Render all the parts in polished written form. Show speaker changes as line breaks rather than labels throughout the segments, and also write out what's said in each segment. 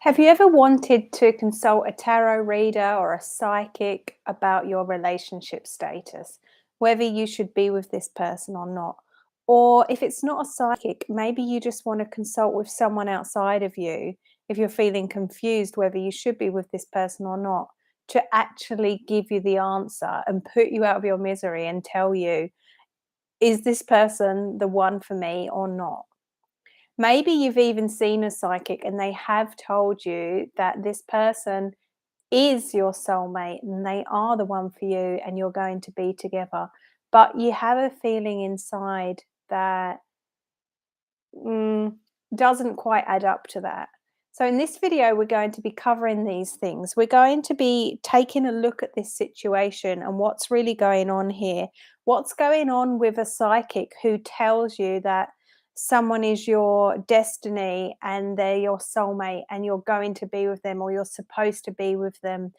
Have you ever wanted to consult a tarot reader or a psychic about your relationship status, whether you should be with this person or not? Or if it's not a psychic, maybe you just want to consult with someone outside of you if you're feeling confused whether you should be with this person or not, to actually give you the answer and put you out of your misery and tell you, is this person the one for me or not? Maybe you've even seen a psychic and they have told you that this person is your soulmate and they are the one for you and you're going to be together. But you have a feeling inside that mm, doesn't quite add up to that. So, in this video, we're going to be covering these things. We're going to be taking a look at this situation and what's really going on here. What's going on with a psychic who tells you that someone is your destiny and they're your soulmate and you're going to be with them or you're supposed to be with them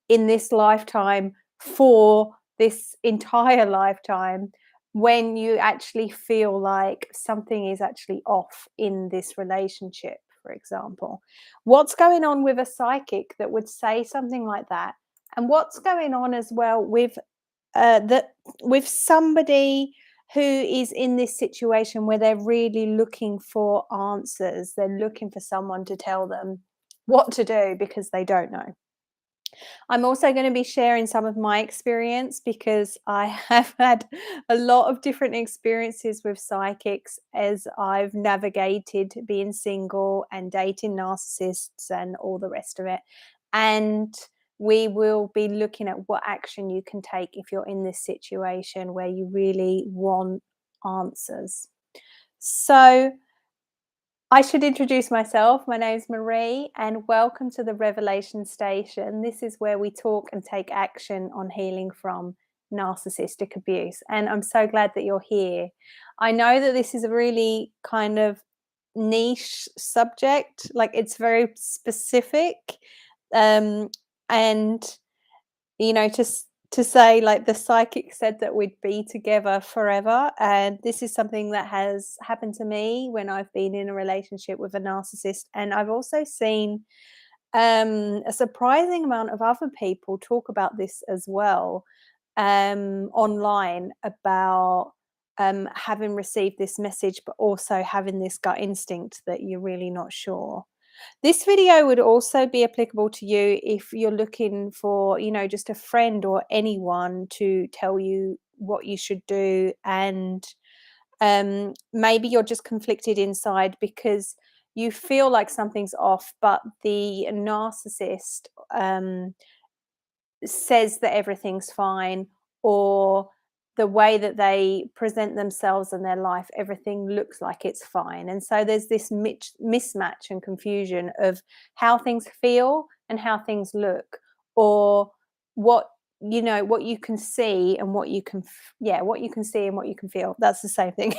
in this lifetime for this entire lifetime, when you actually feel like something is actually off in this relationship, for example. What's going on with a psychic that would say something like that? And what's going on as well with with somebody who is in this situation where they're really looking for answers. They're looking for someone to tell them what to do because they don't know. I'm also going to be sharing some of my experience because I have had a lot of different experiences with psychics as I've navigated being single and dating narcissists and all the rest of it. And we will be looking at what action you can take if you're in this situation where you really want answers. So, I should introduce myself. My name is Marie, and welcome to the Revelation Station. This is where we talk and take action on healing from narcissistic abuse. And I'm so glad that you're here. I know that this is a really kind of niche subject, like it's very specific. Um, and to say like the psychic said that we'd be together forever, and this is something that has happened to me when I've been in a relationship with a narcissist, and I've also seen a surprising amount of other people talk about this as well, online, about having received this message but also having this gut instinct that you're really not sure. This video would also be applicable to you if you're looking for, just a friend or anyone to tell you what you should do. And maybe you're just conflicted inside because you feel like something's off, but the narcissist says that everything's fine, or the way that they present themselves in their life, everything looks like it's fine. And so there's this mismatch and confusion of how things feel and how things look, or what what you can see and what you can what you can see and what you can feel. That's the same thing.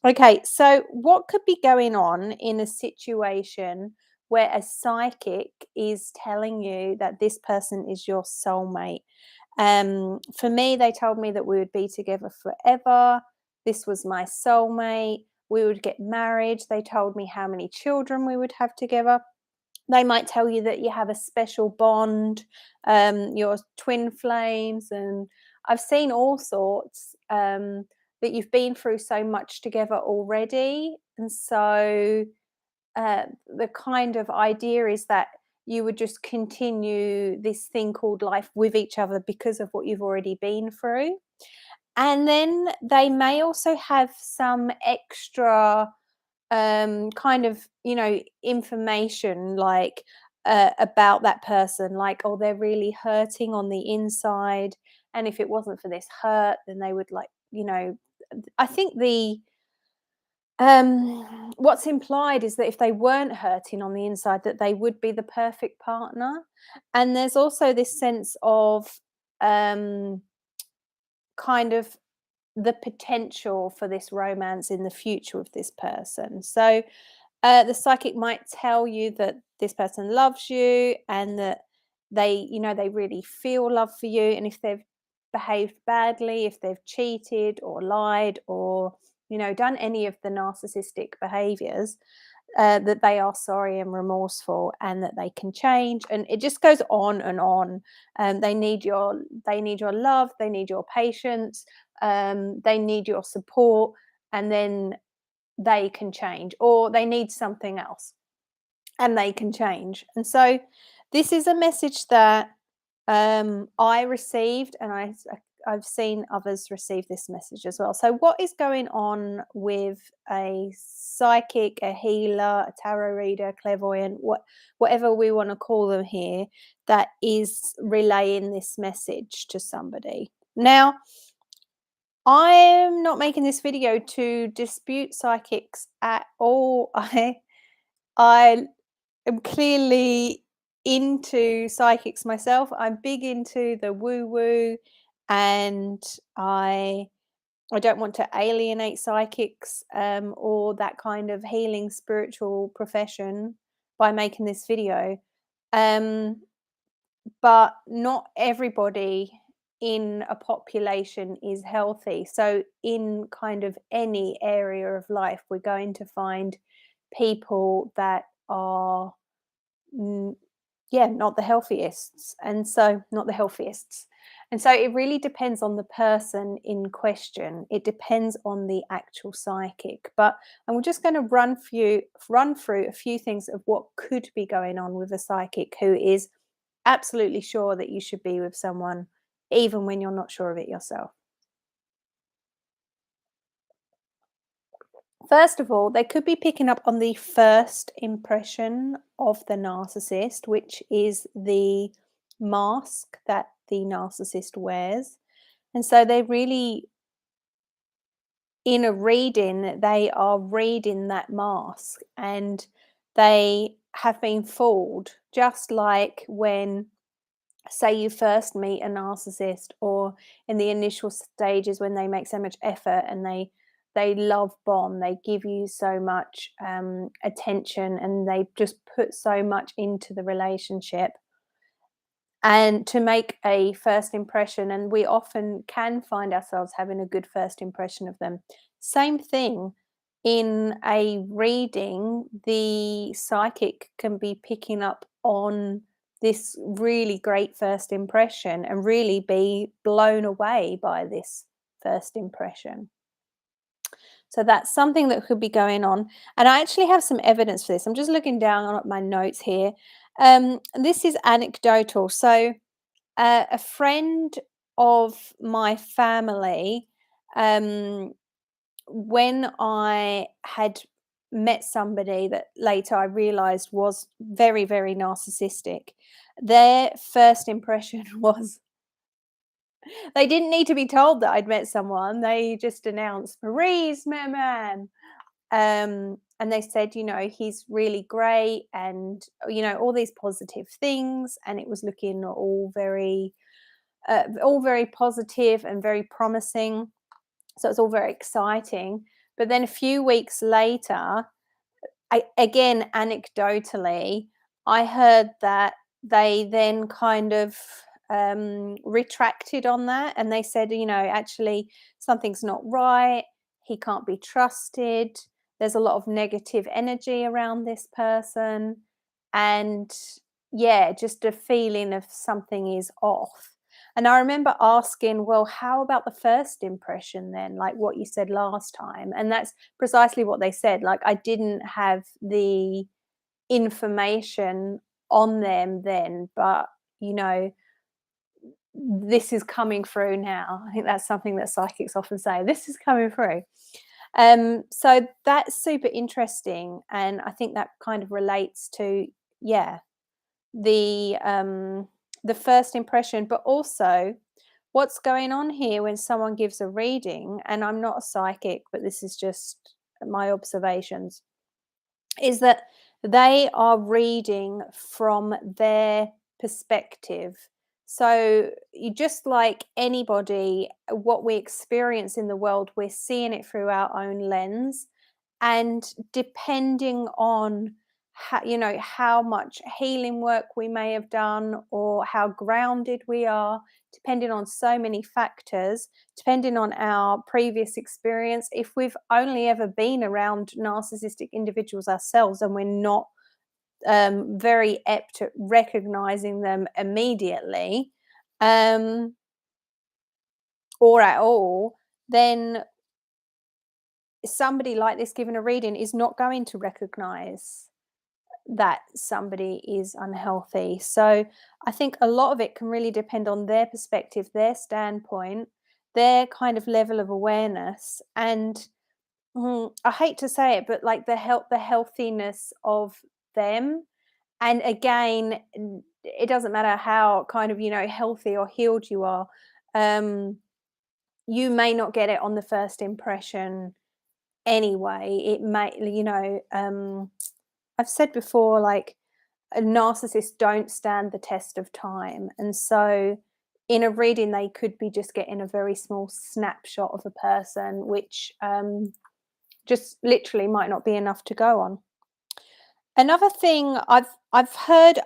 Okay, so what could be going on in a situation where a psychic is telling you that this person is your soulmate? For me, they told me that we would be together forever. This was my soulmate. We would get married. They told me how many children we would have together. They might tell you that you have a special bond, you're twin flames, and I've seen all sorts, that you've been through so much together already. And so the kind of idea is that you would just continue this thing called life with each other because of what you've already been through. And then they may also have some extra kind of, information, like about that person, like, oh, they're really hurting on the inside. And if it wasn't for this hurt, then they would, like, I think what's implied is that if they weren't hurting on the inside, that they would be the perfect partner. And there's also this sense of um, kind of the potential for this romance in the future with this person. So the psychic might tell you that this person loves you and that they really feel love for you. And if they've behaved badly, if they've cheated or lied or, done any of the narcissistic behaviors, that they are sorry and remorseful, and that they can change, and it just goes on and on. They need your love, they need your patience, they need your support, and then they can change, or they need something else and they can change. And so this is a message that I received, and I've seen others receive this message as well. So, what is going on with a psychic, a healer, a tarot reader, clairvoyant, whatever we want to call them here, that is relaying this message to somebody? Now, I'm not making this video to dispute psychics at all. I am clearly into psychics myself. I'm big into the woo woo, and I don't want to alienate psychics, or that kind of healing spiritual profession by making this video. Um, but not everybody in a population is healthy. So, in kind of any area of life, we're going to find people that are mm, yeah, not the healthiest. And so, not the healthiest. And so it really depends on the person in question. It depends on the actual psychic. But I'm just going to run through a few things of what could be going on with a psychic who is absolutely sure that you should be with someone, even when you're not sure of it yourself. First of all, they could be picking up on the first impression of the narcissist, which is the mask that the narcissist wears. And so they really, in a reading, they are reading that mask, and they have been fooled, just like when, say, you first meet a narcissist, or in the initial stages when they make so much effort and they love bomb, they give you so much attention, and they just put so much into the relationship, and to make a first impression, and we often can find ourselves having a good first impression of them. Same thing in a reading, the psychic can be picking up on this really great first impression and really be blown away by this first impression. So that's something that could be going on. And I actually have some evidence for this. I'm just looking down at my notes here. This is anecdotal. So a friend of my family, um, when I had met somebody that later I realized was very, very narcissistic, their first impression was they didn't need to be told that I'd met someone. They just announced, Marie's my man. And they said, he's really great, and, all these positive things. And it was looking all very positive and very promising. So it's all very exciting. But then a few weeks later, again, anecdotally, I heard that they then kind of retracted on that, and they said, actually, something's not right. He can't be trusted. There's a lot of negative energy around this person. And yeah, just a feeling of something is off. And I remember asking, well, how about the first impression then? Like what you said last time. And that's precisely what they said. Like, I didn't have the information on them then, but, this is coming through now. I think that's something that psychics often say. This is coming through. So that's super interesting. And I think that kind of relates to, yeah, the first impression, but also what's going on here when someone gives a reading, and I'm not a psychic, but this is just my observations, is that they are reading from their perspective. So, you just like anybody, what we experience in the world, we're seeing it through our own lens. And depending on how much healing work we may have done, or how grounded we are, depending on so many factors, depending on our previous experience. If we've only ever been around narcissistic individuals ourselves and we're not very apt at recognizing them immediately, um, or at all, then somebody like this given a reading is not going to recognize that somebody is unhealthy. So I think a lot of it can really depend on their perspective, their standpoint, their kind of level of awareness, and I hate to say it, but like the healthiness of them. And again, it doesn't matter how kind of healthy or healed you are. Um, you may not get it on the first impression anyway. It may, I've said before, like, narcissists don't stand the test of time. And so in a reading, they could be just getting a very small snapshot of a person, which just literally might not be enough to go on. Another thing I've heard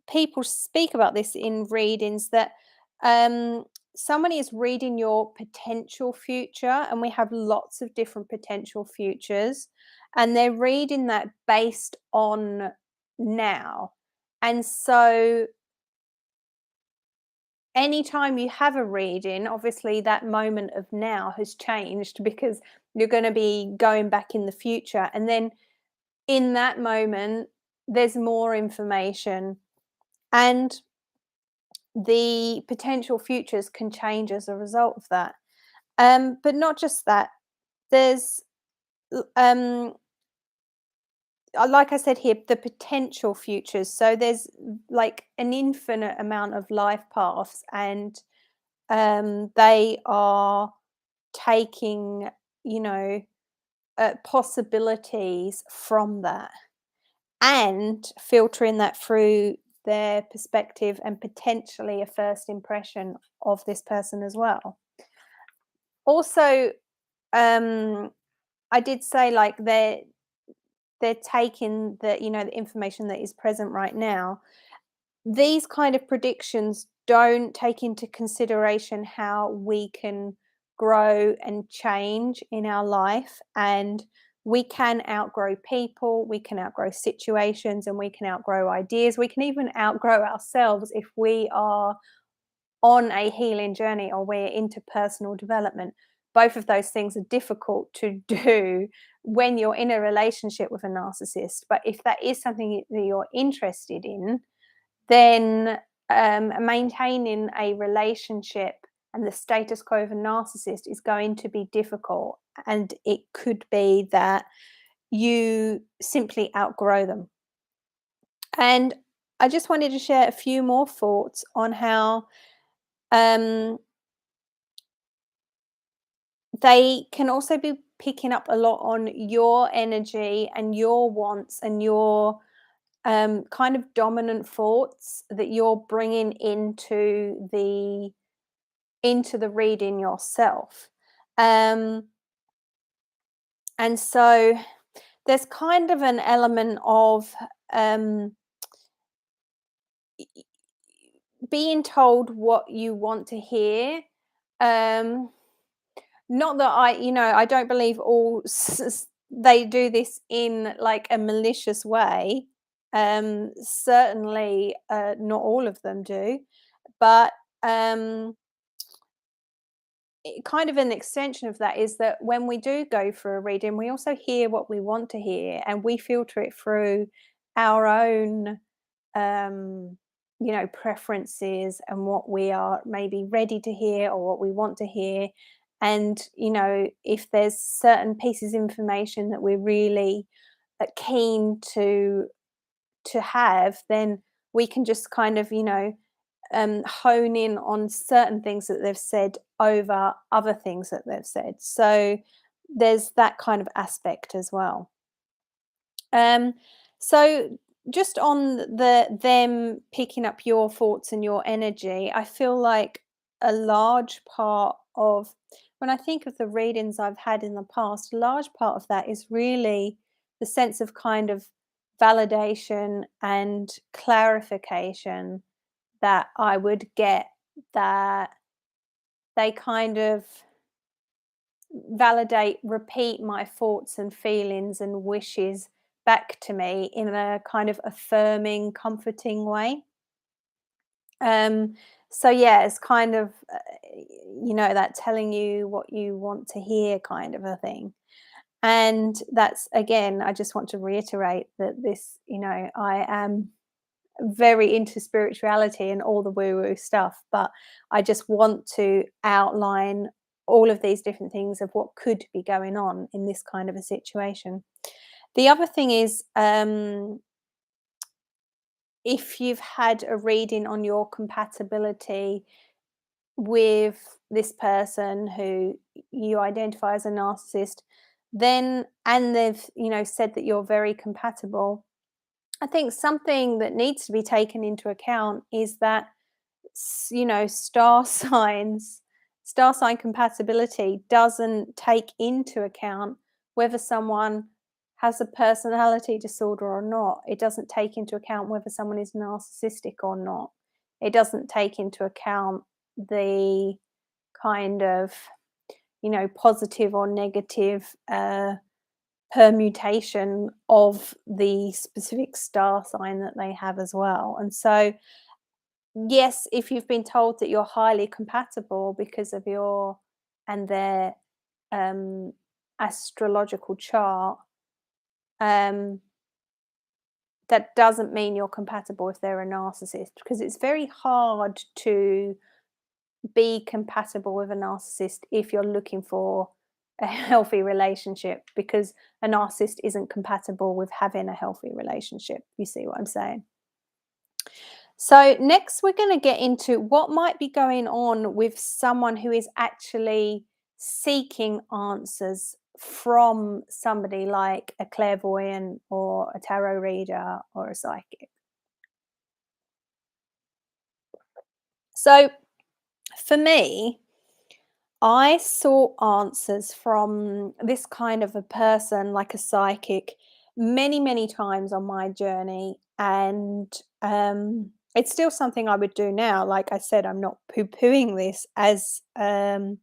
people speak about this in readings, that um, somebody is reading your potential future, and we have lots of different potential futures, and they're reading that based on now. And so anytime you have a reading, obviously that moment of now has changed, because you're going to be going back in the future, and then in that moment there's more information, and the potential futures can change as a result of that. But not just that, there's like I said here, the potential futures. So there's like an infinite amount of life paths, and they are taking, you know, possibilities from that, and filtering that through their perspective and potentially a first impression of this person as well. Also, um, I did say, like, they're taking the information that is present right now. These kind of predictions don't take into consideration how we can grow and change in our life, and we can outgrow people, we can outgrow situations, and we can outgrow ideas. We can even outgrow ourselves if we are on a healing journey or we're into personal development. Both of those things are difficult to do when you're in a relationship with a narcissist. But if that is something that you're interested in, then maintaining a relationship and the status quo of a narcissist is going to be difficult. And it could be that you simply outgrow them. And I just wanted to share a few more thoughts on how um, they can also be picking up a lot on your energy and your wants and your kind of dominant thoughts that you're bringing into the reading yourself. Um, and so there's kind of an element of um, being told what you want to hear. Um, Not that I don't believe they do this in like a malicious way. Certainly, not all of them do, but um, kind of an extension of that is that when we do go for a reading, we also hear what we want to hear, and we filter it through our own um, preferences, and what we are maybe ready to hear or what we want to hear. And, if there's certain pieces of information that we're really keen to have, then we can just kind of, hone in on certain things that they've said over other things that they've said. So there's that kind of aspect as well. Um, so just on them picking up your thoughts and your energy, I feel like a large part of, when I think of the readings I've had in the past, a large part of that is really the sense of kind of validation and clarification that I would get, that they kind of validate, repeat my thoughts and feelings and wishes back to me in a kind of affirming, comforting way. Um, so yeah, it's kind of, that telling you what you want to hear kind of a thing. And that's, again, I just want to reiterate that this, I am very into spirituality and all the woo woo stuff, but I just want to outline all of these different things of what could be going on in this kind of a situation. The other thing is, if you've had a reading on your compatibility with this person who you identify as a narcissist, then, and they've, said that you're very compatible, I think something that needs to be taken into account is that star sign compatibility doesn't take into account whether someone has a personality disorder or not. It doesn't take into account whether someone is narcissistic or not. It doesn't take into account the kind of, positive or negative permutation of the specific star sign that they have as well. And so, yes, if you've been told that you're highly compatible because of your and their um, astrological chart, um, that doesn't mean you're compatible if they're a narcissist, because it's very hard to be compatible with a narcissist if you're looking for a healthy relationship, because a narcissist isn't compatible with having a healthy relationship. You see what I'm saying? So, next, we're going to get into what might be going on with someone who is actually seeking answers from somebody like a clairvoyant or a tarot reader or a psychic. So, for me, I sought answers from this kind of a person, like a psychic, many, many times on my journey. And it's still something I would do now. Like I said, I'm not poo pooing this as, an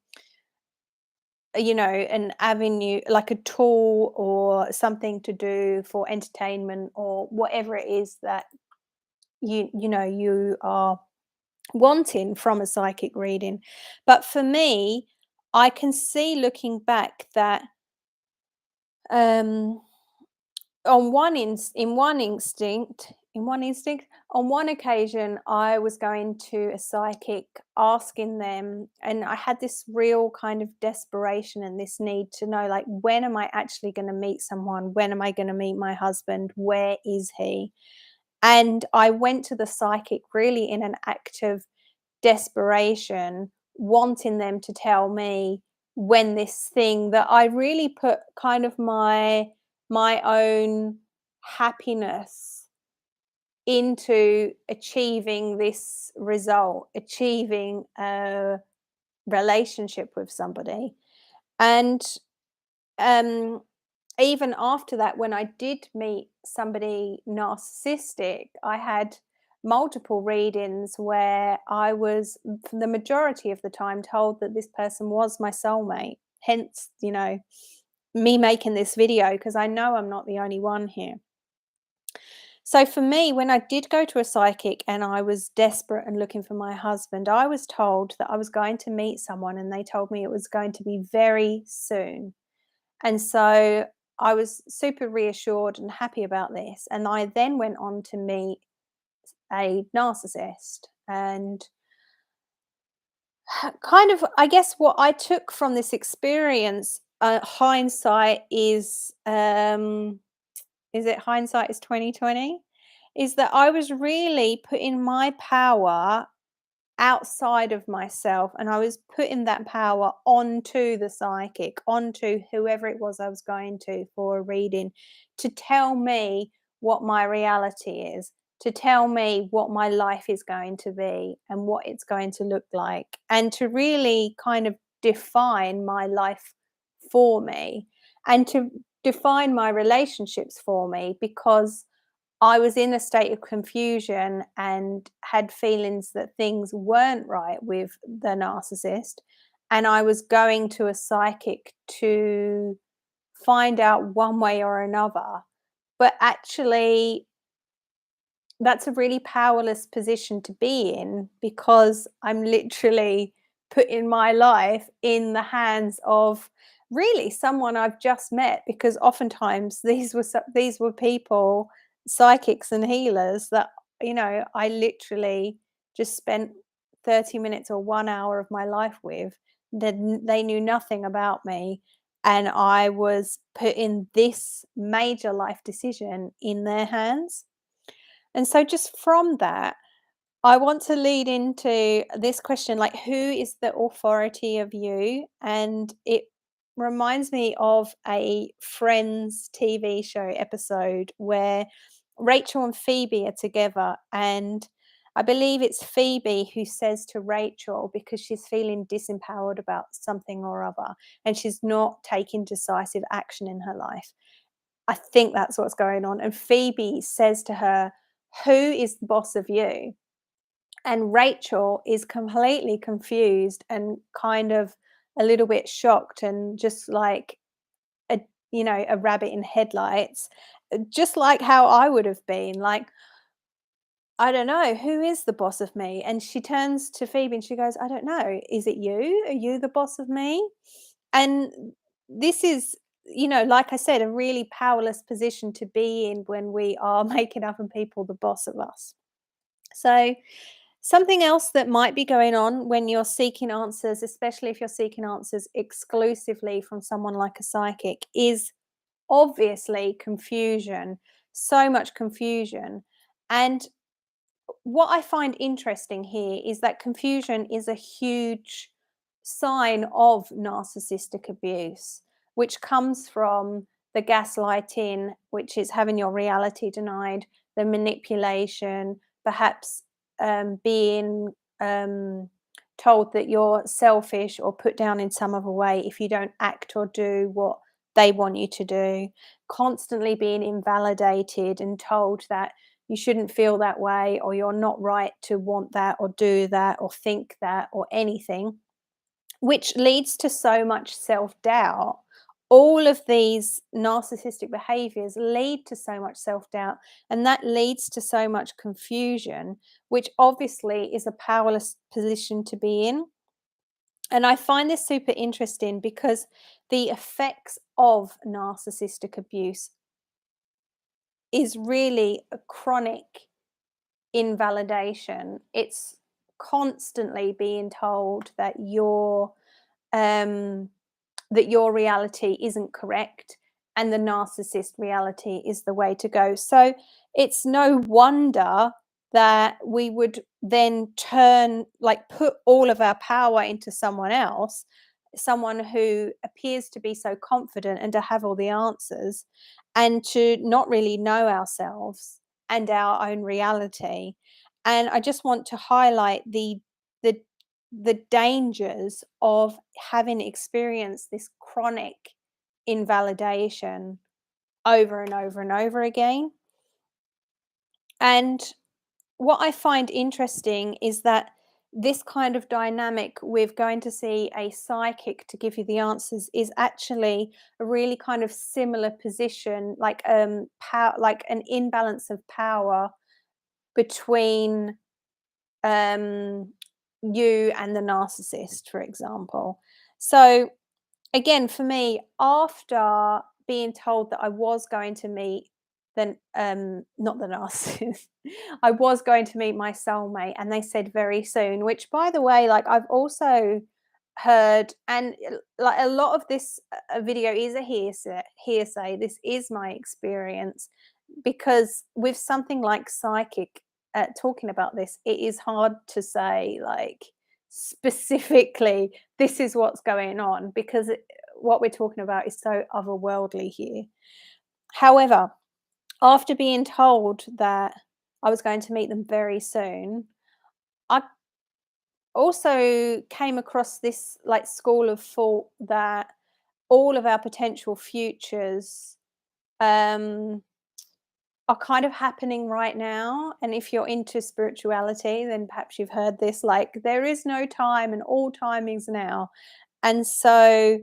avenue, like a tool or something to do for entertainment or whatever it is that you are wanting from a psychic reading. But for me, I can see, looking back, that um on one instinct, on one occasion, I was going to a psychic, asking them, and I had this real kind of desperation and this need to know, like, when am I actually going to meet someone? When am I going to meet my husband? Where is he? And I went to the psychic really in an act of desperation, wanting them to tell me when this thing that I really put kind of my own happiness into achieving this result, achieving a relationship with somebody. And um even after that, when I did meet somebody narcissistic, I had multiple readings where I was, for the majority of the time, told that this person was my soulmate. Hence, me making this video, because I know I'm not the only one here. So for me, when I did go to a psychic and I was desperate and looking for my husband, I was told that I was going to meet someone, and they told me it was going to be very soon. And so I was super reassured and happy about this. And I then went on to meet a narcissist. And kind of, I guess, what I took from this experience, hindsight is it hindsight is 2020? Is that I was really putting my power outside of myself, and I was putting that power onto the psychic, onto whoever it was I was going to for a reading, to tell me what my reality is, to tell me what my life is going to be and what it's going to look like, and to really kind of define my life for me, and to define my relationships for me, because I was in a state of confusion and had feelings that things weren't right with the narcissist. And I was going to a psychic to find out one way or another. But actually, that's a really powerless position to be in because I'm literally putting my life in the hands of really someone I've just met, because oftentimes these were people, psychics and healers, that I literally just spent 30 minutes or 1 hour of my life with. They knew nothing about me, and I was putting this major life decision in their hands. And so just from that, I want to lead into this question, like, who is the authority of you? And it reminds me of a Friends TV show episode where Rachel and Phoebe are together. And I believe it's Phoebe who says to Rachel, because she's feeling disempowered about something or other, and she's not taking decisive action in her life. I think that's what's going on. And Phoebe says to her, "Who is the boss of you?" And Rachel is completely confused and kind of a little bit shocked and just like a a rabbit in headlights, just like how I would have been. Like, I don't know, who is the boss of me? And she turns to Phoebe and she goes, "I don't know. Is it you? Are you the boss of me?" And this is, like I said, a really powerless position to be in when we are making other people the boss of us. So, something else that might be going on when you're seeking answers, especially if you're seeking answers exclusively from someone like a psychic, is obviously confusion. So much confusion. And what I find interesting here is that confusion is a huge sign of narcissistic abuse, which comes from the gaslighting, which is having your reality denied, the manipulation, perhaps being told that you're selfish or put down in some other way if you don't act or do what they want you to do, constantly being invalidated and told that you shouldn't feel that way, or you're not right to want that or do that or think that or anything, which leads to so much self-doubt. All of these narcissistic behaviors lead to so much self-doubt, and that leads to so much confusion, which obviously is a powerless position to be in. And I find this super interesting because the effects of narcissistic abuse is really a chronic invalidation. It's constantly being told um that your reality isn't correct and the narcissist reality is the way to go. So it's no wonder that we would then put all of our power into someone else, someone who appears to be so confident and to have all the answers, and to not really know ourselves and our own reality. And I just want to highlight the the dangers of having experienced this chronic invalidation over and over and over again. And what I find interesting is that this kind of dynamic with going to see a psychic to give you the answers is actually a really kind of similar position, like power, like an imbalance of power between um you and the narcissist, for example. So again, for me, after being told that I was going to meet then not the narcissist, I was going to meet my soulmate, and they said very soon, which by the way, like, I've also heard, and like a lot of this video is a hearsay. This is my experience, because with something like psychic, talking about this, it is hard to say, like, specifically this is what's going on, because what we're talking about is so otherworldly here. However, after being told that I was going to meet them very soon, I also came across this, like, school of thought that all of our potential futures, um are kind of happening right now. And if you're into spirituality, then perhaps you've heard this, like, there is no time and all timings now. And so,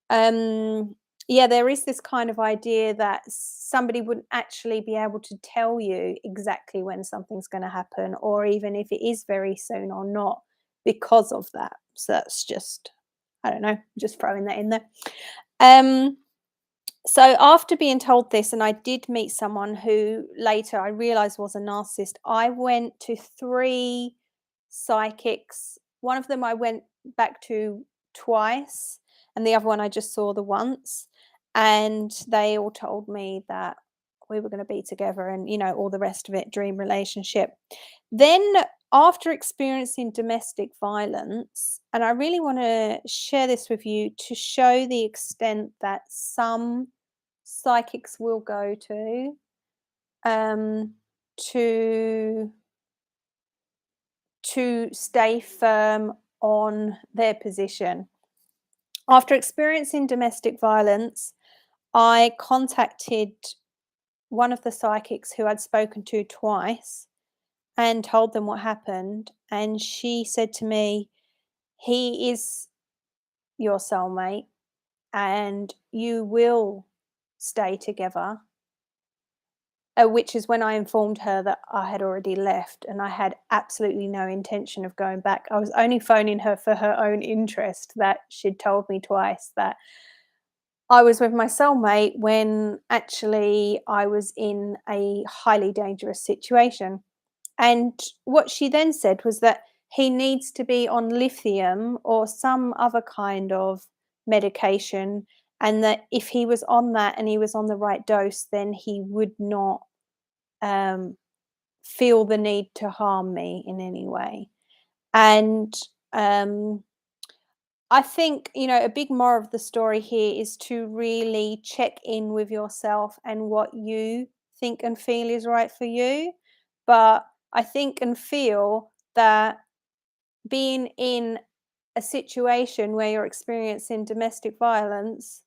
um, yeah, there is this kind of idea that somebody wouldn't actually be able to tell you exactly when something's going to happen, or even if it is very soon or not, because of that. So that's just, I don't know, just throwing that in there. Um, so after being told this, and I did meet someone who later I realized was a narcissist, I went to three psychics. One of them I went back to twice, and the other one I just saw the once. And they all told me that we were going to be together and, all the rest of it, dream relationship. Then, after experiencing domestic violence, and I really want to share this with you to show the extent that some psychics will go um, to stay firm on their position. After experiencing domestic violence, I contacted one of the psychics who I'd spoken to twice and told them what happened. And she said to me, "He is your soulmate and you will stay together." Which is when I informed her that I had already left and I had absolutely no intention of going back. I was only phoning her for her own interest, that she'd told me twice that I was with my soulmate when actually I was in a highly dangerous situation. And what she then said was that he needs to be on lithium or some other kind of medication, and that if he was on that and he was on the right dose, then he would not um, feel the need to harm me in any way. And um, I think, a big moral of the story here is to really check in with yourself and what you think and feel is right for you. But I think and feel that being in a situation where you're experiencing domestic violence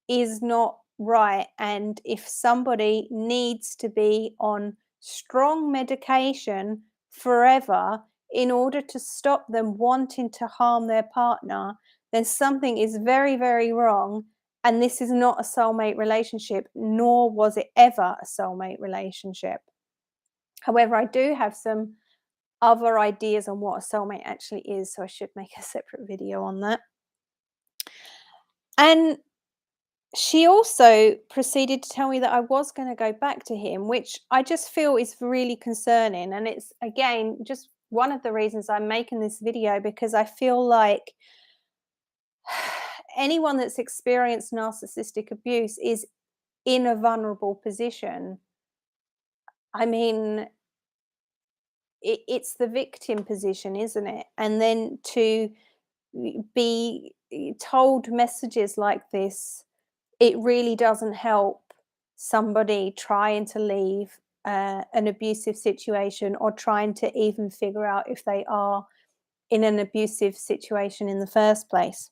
is not right. And if somebody needs to be on strong medication forever in order to stop them wanting to harm their partner, then something is very, very wrong. And this is not a soulmate relationship, nor was it ever a soulmate relationship. However, I do have some other ideas on what a soulmate actually is, so I should make a separate video on that. And she also proceeded to tell me that I was going to go back to him, which I just feel is really concerning. And it's, again, just one of the reasons I'm making this video, because I feel like anyone that's experienced narcissistic abuse is in a vulnerable position. I mean, it's the victim position, isn't it? And then to be told messages like this, it really doesn't help somebody trying to leave an abusive situation, or trying to even figure out if they are in an abusive situation in the first place.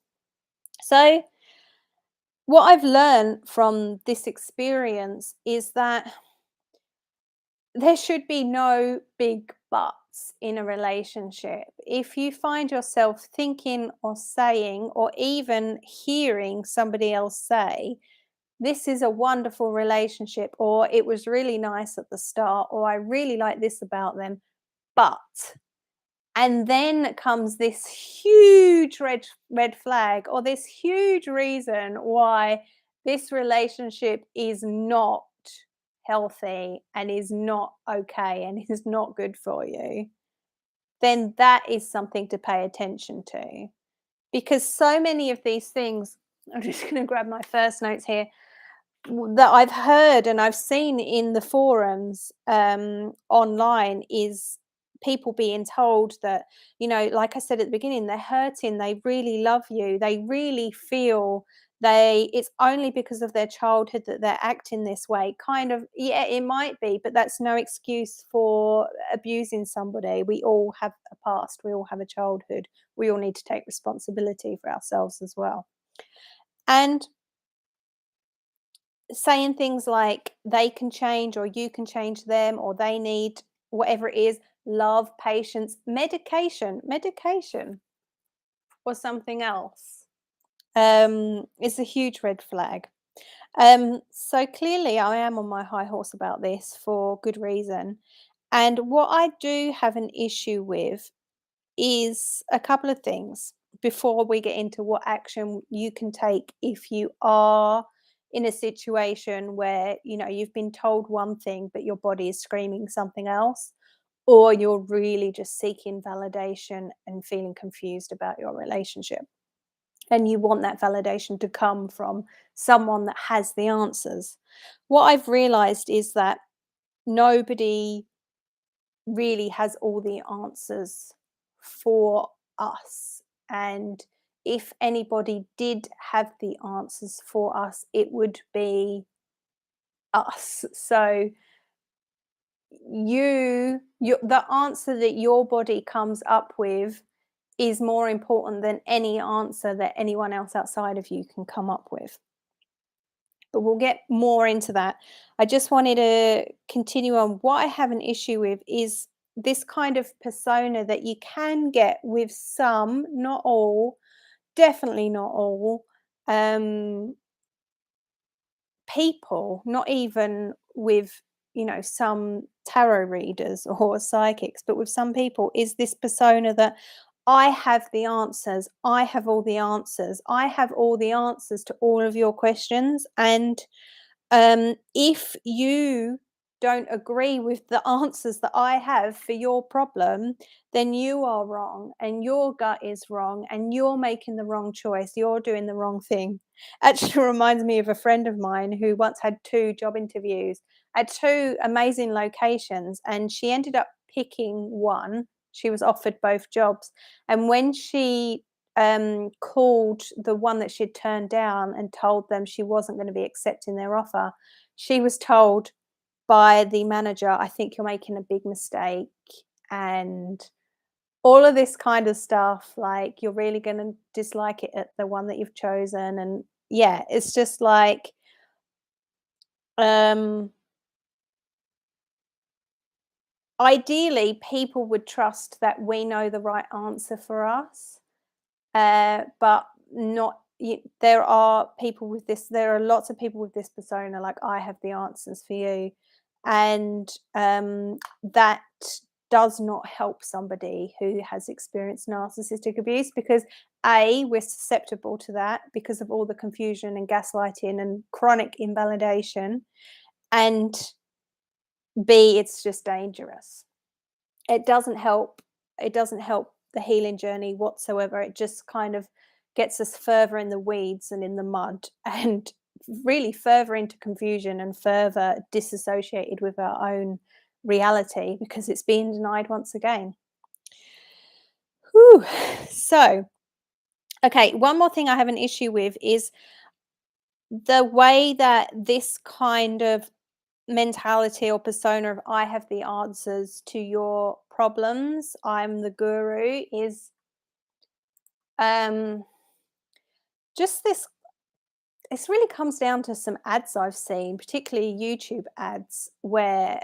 So, what I've learned from this experience is that there should be no big buts in a relationship. If you find yourself thinking or saying or even hearing somebody else say, "This is a wonderful relationship," or "It was really nice at the start," or "I really like this about them, but," and then comes this huge red flag, or this huge reason why this relationship is not healthy and is not okay and is not good for you, then that is something to pay attention to. Because so many of these things, I'm just going to grab my first notes here, that I've heard and I've seen in the forums online, is people being told that, like I said at the beginning, they're hurting, they really love you, they really feel it's only because of their childhood that they're acting this way. Kind of, yeah, it might be, but that's no excuse for abusing somebody. We all have a past, we all have a childhood, we all need to take responsibility for ourselves as well. And saying things like they can change or you can change them or they need whatever it is, love, patience, medication or something else, is a huge red flag. So clearly I am on my high horse about this for good reason. And what I do have an issue with is a couple of things before we get into what action you can take if you are in a situation where you've been told one thing but your body is screaming something else, or you're really just seeking validation and feeling confused about your relationship and you want that validation to come from someone that has the answers. What I've realized is that nobody really has all the answers for us. And if anybody did have the answers for us, it would be us. So the answer that your body comes up with is more important than any answer that anyone else outside of you can come up with. But we'll get more into that. I just wanted to continue on. What I have an issue with is this kind of persona that you can get with some, not all, definitely not all, um, people, not even with, some tarot readers or psychics, but with some people, is this persona that I have the answers. I have all the answers. I have all the answers to all of your questions. And if you don't agree with the answers that I have for your problem, then you are wrong and your gut is wrong and you're making the wrong choice. You're doing the wrong thing. Actually reminds me of a friend of mine who once had two job interviews at two amazing locations, and she ended up picking one. She was offered both jobs. And when she called the one that she'd turned down and told them she wasn't going to be accepting their offer, she was told by the manager, "I think you're making a big mistake," and all of this kind of stuff, like, "You're really going to dislike it at the one that you've chosen." And yeah, it's just like, um, ideally, people would trust that we know the right answer for us. But not there are people with this, there are lots of people with this persona, like, I have the answers for you. And that does not help somebody who has experienced narcissistic abuse, because A, we're susceptible to that because of all the confusion and gaslighting and chronic invalidation, and B, it's just dangerous. It doesn't help, the healing journey whatsoever. It just kind of gets us further in the weeds and in the mud and really further into confusion and further disassociated with our own reality because it's being denied once again. Whew. So, okay, one more thing I have an issue with is the way that this kind of mentality or persona of I have the answers to your problems, I'm the guru, is um just this really comes down to some ads I've seen, particularly YouTube ads, where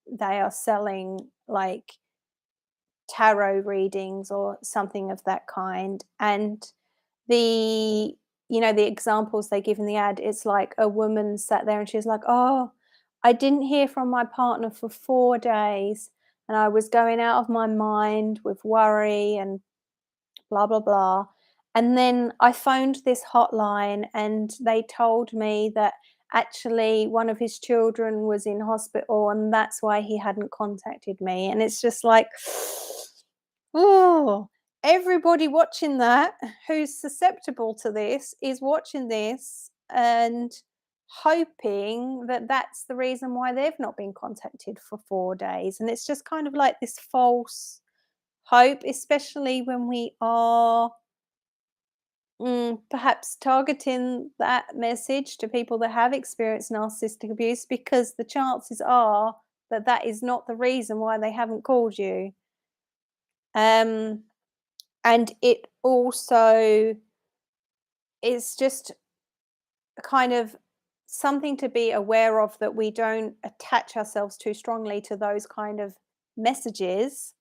they are selling like tarot readings or something of that kind. And the the examples they give in the ad, it's like a woman sat there and she's like, "Oh, I didn't hear from my partner for 4 days and I was going out of my mind with worry and blah blah blah. And then I phoned this hotline and they told me that actually one of his children was in hospital and that's why he hadn't contacted me." And it's just like, oh, everybody watching that who's susceptible to this is watching this and hoping that that's the reason why they've not been contacted for 4 days. And it's just kind of like this false hope, especially when we are perhaps targeting that message to people that have experienced narcissistic abuse, because the chances are that that is not the reason why they haven't called you. Um, and it also is just kind of something to be aware of, that we don't attach ourselves too strongly to those kind of messages,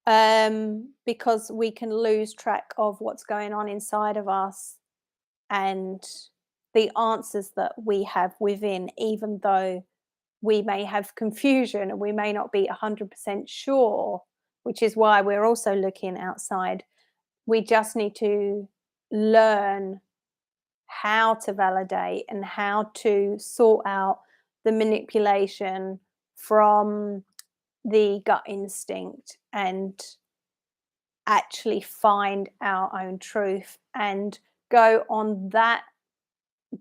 because we can lose track of what's going on inside of us and the answers that we have within, even though we may have confusion and we may not be 100% sure, which is why we're also looking outside. We just need to learn how to validate and how to sort out the manipulation from the gut instinct and actually find our own truth and go on that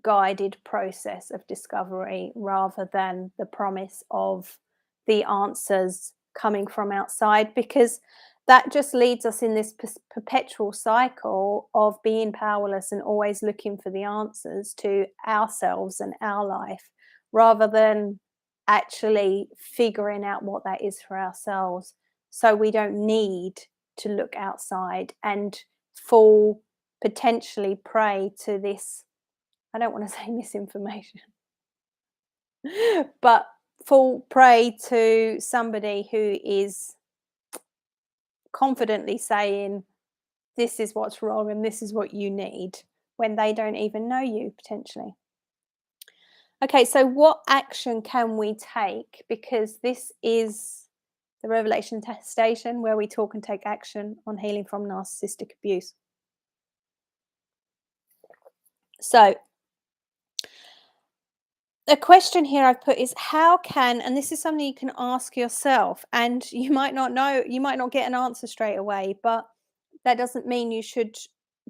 guided process of discovery rather than the promise of the answers coming from outside, because that just leads us in this perpetual cycle of being powerless and always looking for the answers to ourselves and our life, rather than actually figuring out what that is for ourselves, so we don't need to look outside and fall potentially prey to this, I don't want to say misinformation, but fall prey to somebody who is confidently saying, this is what's wrong and this is what you need, when they don't even know you potentially. Okay, so what action can we take? Because this is the revelation station where we talk and take action on healing from narcissistic abuse. So the question here I've put is, how can, and this is something you can ask yourself, and you might not know, you might not get an answer straight away, but that doesn't mean you should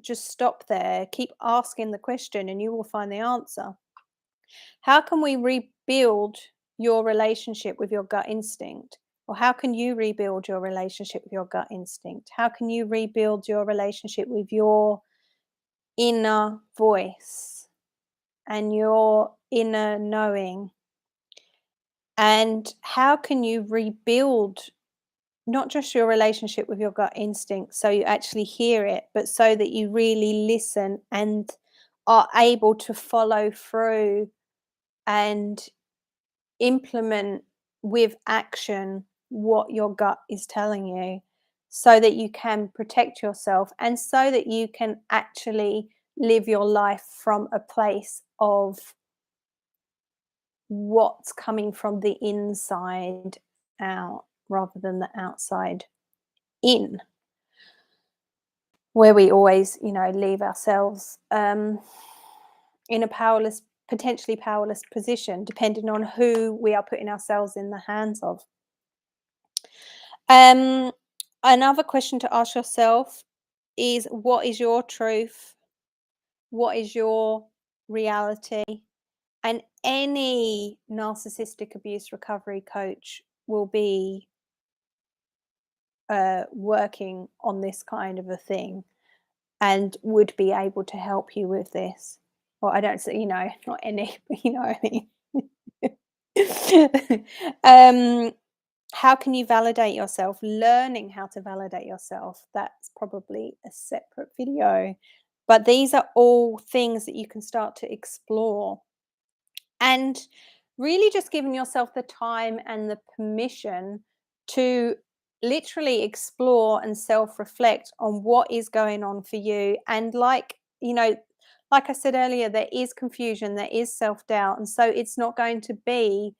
just stop there. Keep asking the question and you will find the answer. How can we rebuild your relationship with your gut instinct? Or how can you rebuild your relationship with your gut instinct? How can you rebuild your relationship with your inner voice and your inner knowing? And how can you rebuild not just your relationship with your gut instinct so you actually hear it, but so that you really listen and are able to follow through and implement with action what your gut is telling you, so that you can protect yourself and so that you can actually live your life from a place of what's coming from the inside out rather than the outside in, where we always, leave ourselves in a powerless, potentially powerless position, depending on who we are putting ourselves in the hands of. Um, Another question to ask yourself is, what is your truth? What is your reality? And any narcissistic abuse recovery coach will be working on this kind of a thing and would be able to help you with this. Well, I don't say, not any, but you know what I mean. How can you validate yourself? Learning how to validate yourself, that's probably a separate video. But these are all things that you can start to explore. And really just giving yourself the time and the permission to literally explore and self-reflect on what is going on for you. And like I said earlier, there is confusion, there is self-doubt, and so it's not going to be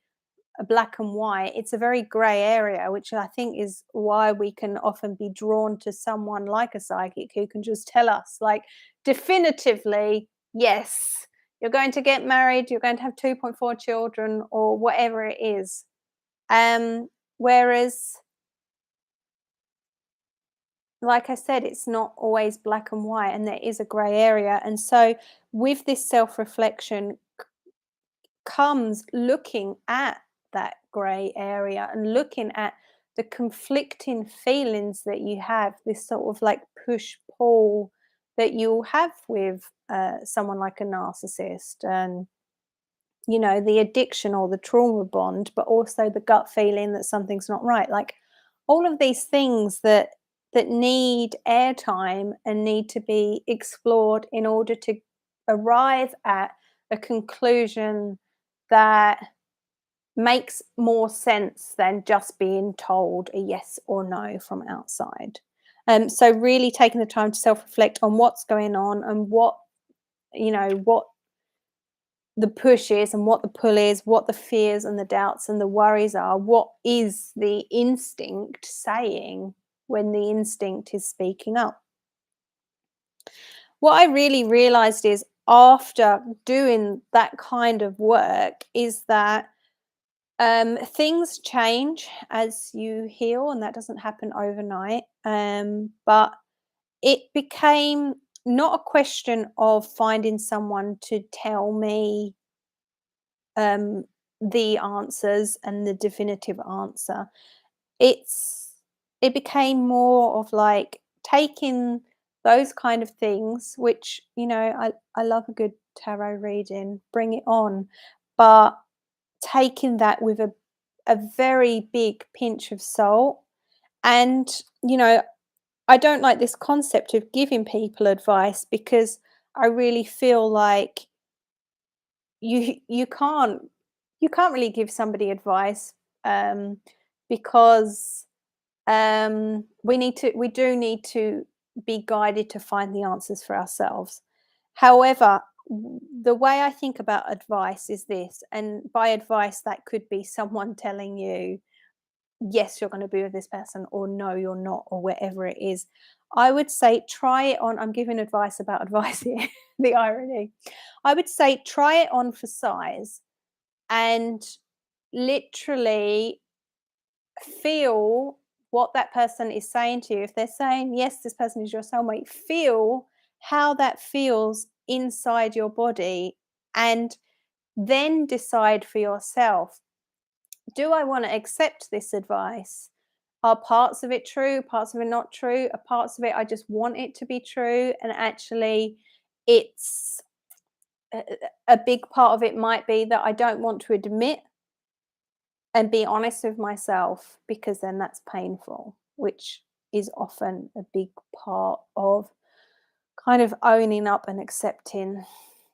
a black and white. It's a very gray area, which I think is why we can often be drawn to someone like a psychic who can just tell us, like, definitively, yes, you're going to get married, you're going to have 2.4 children, or whatever it is. Whereas, like I said, it's not always black and white, and there is a gray area. And so with this self-reflection comes looking at that grey area and looking at the conflicting feelings that you have, this sort of like push pull that you'll have with someone like a narcissist, and the addiction or the trauma bond, but also the gut feeling that something's not right. Like, all of these things that need airtime and need to be explored in order to arrive at a conclusion that makes more sense than just being told a yes or no from outside. So really taking the time to self-reflect on what's going on and what the push is and what the pull is, what the fears and the doubts and the worries are. What is the instinct saying when the instinct is speaking up? What I really realized is after doing that kind of work is that things change as you heal, and that doesn't happen overnight. But it became not a question of finding someone to tell me um, the answers and the definitive answer. It's it became more of like taking those kind of things, which I love a good tarot reading, bring it on, but taking that with a very big pinch of salt. And, you know, I don't like this concept of giving people advice because I really feel like you you can't really give somebody advice um, because we do need to be guided to find the answers for ourselves. However, the way I think about advice is this, and by advice, that could be someone telling you, yes, you're going to be with this person, or no, you're not, or wherever it is. I would say try it on. I'm giving advice about advice here, the irony. I would say try it on for size and literally feel what that person is saying to you. If they're saying, yes, this person is your soulmate, feel how that feels inside your body and then decide for yourself, do I want to accept this advice? Are parts of it true? Parts of it not true? Are parts of it I just want it to be true? And actually, it's a big part of it might be that I don't want to admit and be honest with myself because then that's painful, which is often a big part of kind of owning up and accepting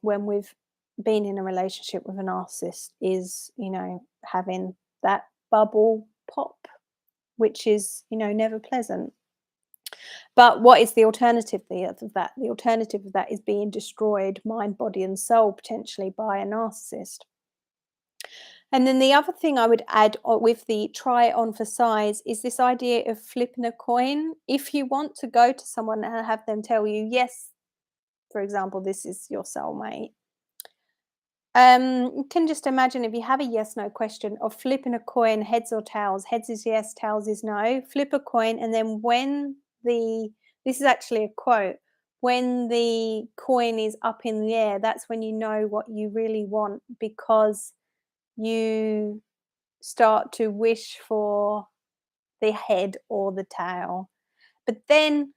when we've been in a relationship with a narcissist is, having that bubble pop, which is, never pleasant. But what is the alternative of that? The alternative of that is being destroyed, mind, body, and soul, potentially by a narcissist. And then the other thing I would add with the try it on for size is this idea of flipping a coin. If you want to go to someone and have them tell you, yes, for example, this is your soulmate. You can just imagine if you have a yes no question of flipping a coin, heads or tails. Heads is yes, tails is no. Flip a coin, and then this is actually a quote, when the coin is up in the air, that's when you know what you really want because you start to wish for the head or the tail. But then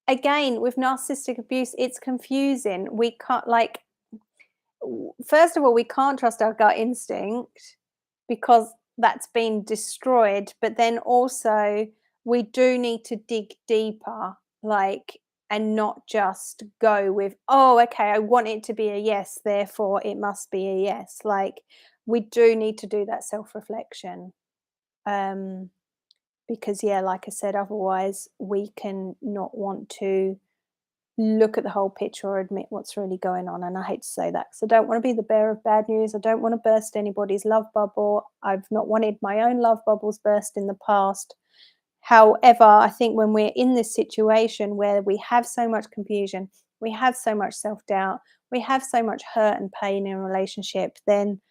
again, with narcissistic abuse, it's confusing. We can't first of all, we can't trust our gut instinct because that's been destroyed. But then also, we do need to dig deeper, and not just go with, oh, okay, I want it to be a yes, therefore it must be a yes. We do need to do that self reflection. Um, because, yeah, like I said, otherwise we can not want to look at the whole picture or admit what's really going on. And I hate to say that because I don't want to be the bearer of bad news. I don't want to burst anybody's love bubble. I've not wanted my own love bubbles burst in the past. However, I think when we're in this situation where we have so much confusion, we have so much self doubt, we have so much hurt and pain in a relationship, then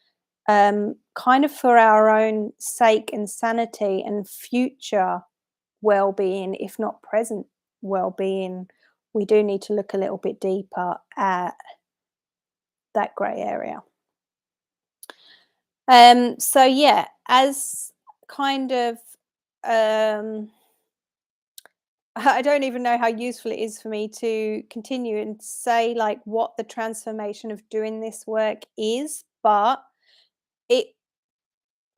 kind of for our own sake and sanity and future well-being, if not present well-being, we do need to look a little bit deeper at that grey area. So yeah, as kind of um I don't even know how useful it is for me to continue and say like what the transformation of doing this work is, but it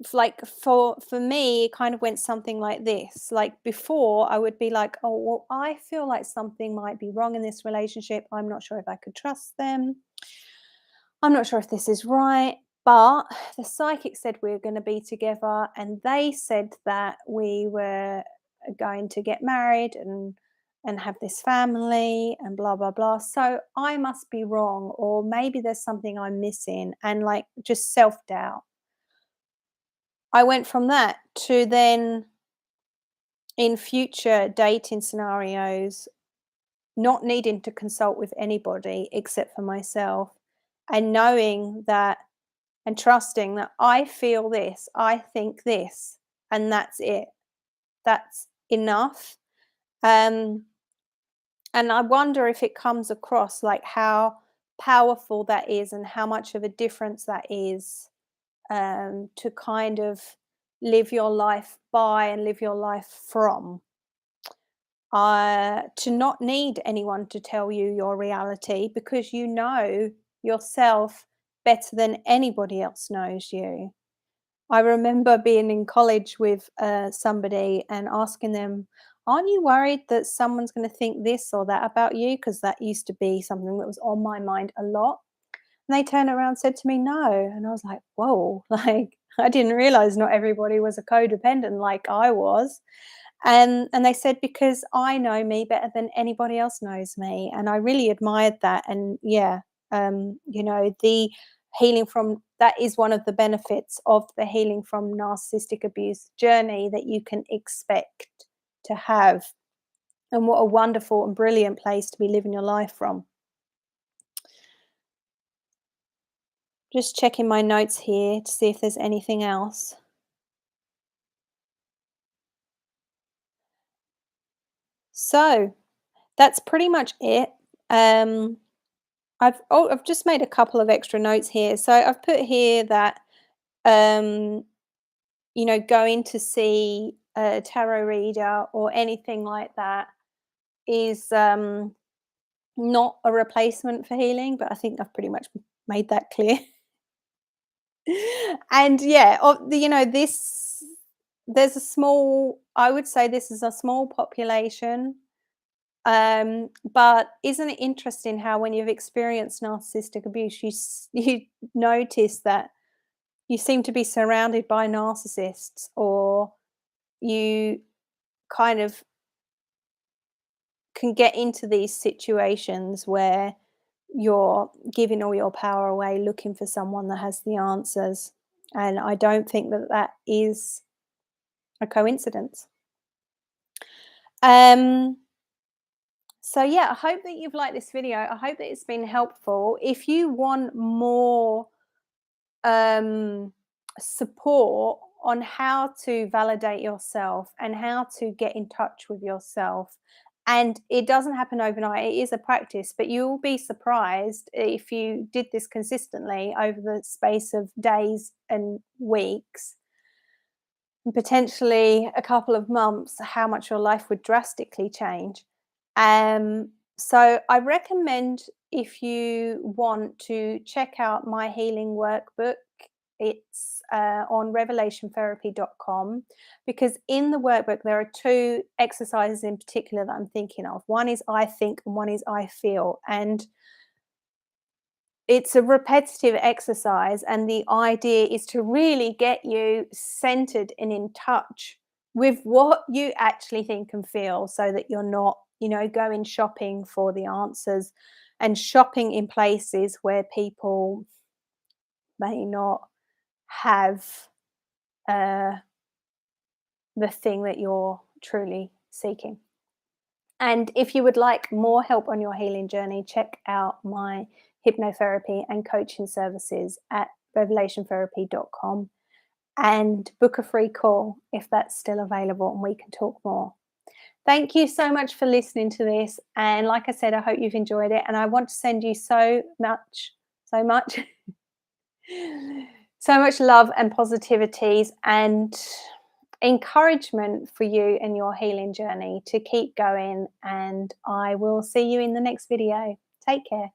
for me it kind of went something like this. Like before I would be like, oh well, I feel like something might be wrong in this relationship, I'm not sure if I could trust them, I'm not sure if this is right, but the psychic said we were going to be together, and they said that we were going to get married and have this family and blah blah blah. So I must be wrong, or maybe there's something I'm missing, and like just self-doubt. I went from that to then in future dating scenarios not needing to consult with anybody except for myself, and knowing that and trusting that I feel this, I think this, and that's it. That's enough. Um, and I wonder if it comes across like how powerful that is and how much of a difference that is, to kind of live your life by and live your life from. To not need anyone to tell you your reality because you know yourself better than anybody else knows you. I remember being in college with somebody and asking them, "Aren't you worried that someone's going to think this or that about you?" Because that used to be something that was on my mind a lot. And they turned around and said to me, "No." And I was like, "Whoa!" Like I didn't realize not everybody was a codependent like I was. And they said, "Because I know me better than anybody else knows me." And I really admired that. And yeah, the healing from that is one of the benefits of the healing from narcissistic abuse journey that you can expect to have. And what a wonderful and brilliant place to be living your life from. Just checking my notes here to see if there's anything else. So that's pretty much it. Um, I've just made a couple of extra notes here. So I've put here that um, going to see a tarot reader or anything like that is not a replacement for healing, but I think I've pretty much made that clear. And yeah, this there's a small I would say this is a small population. But isn't it interesting how when you've experienced narcissistic abuse, you notice that you seem to be surrounded by narcissists, or you kind of can get into these situations where you're giving all your power away, looking for someone that has the answers. And I don't think that that is a coincidence. Um, So yeah, I hope that you've liked this video. I hope that it's been helpful. If you want more um, support on how to validate yourself and how to get in touch with yourself, and it doesn't happen overnight, it is a practice, but you'll be surprised if you did this consistently over the space of days and weeks and potentially a couple of months, how much your life would drastically change. So I recommend, if you want to check out my healing workbook, it's on revelationtherapy.com, because in the workbook there are two exercises in particular that I'm thinking of. One is I think and one is I feel. And it's a repetitive exercise, and the idea is to really get you centered and in touch with what you actually think and feel, so that you're not, going shopping for the answers and shopping in places where people may not have uh, the thing that you're truly seeking. And if you would like more help on your healing journey, check out my hypnotherapy and coaching services at revelationtherapy.com, and book a free call if that's still available and we can talk more. Thank you so much for listening to this. And like I said, I hope you've enjoyed it. And I want to send you so much, so much love and positivities and encouragement for you in your healing journey to keep going. And I will see you in the next video. Take care.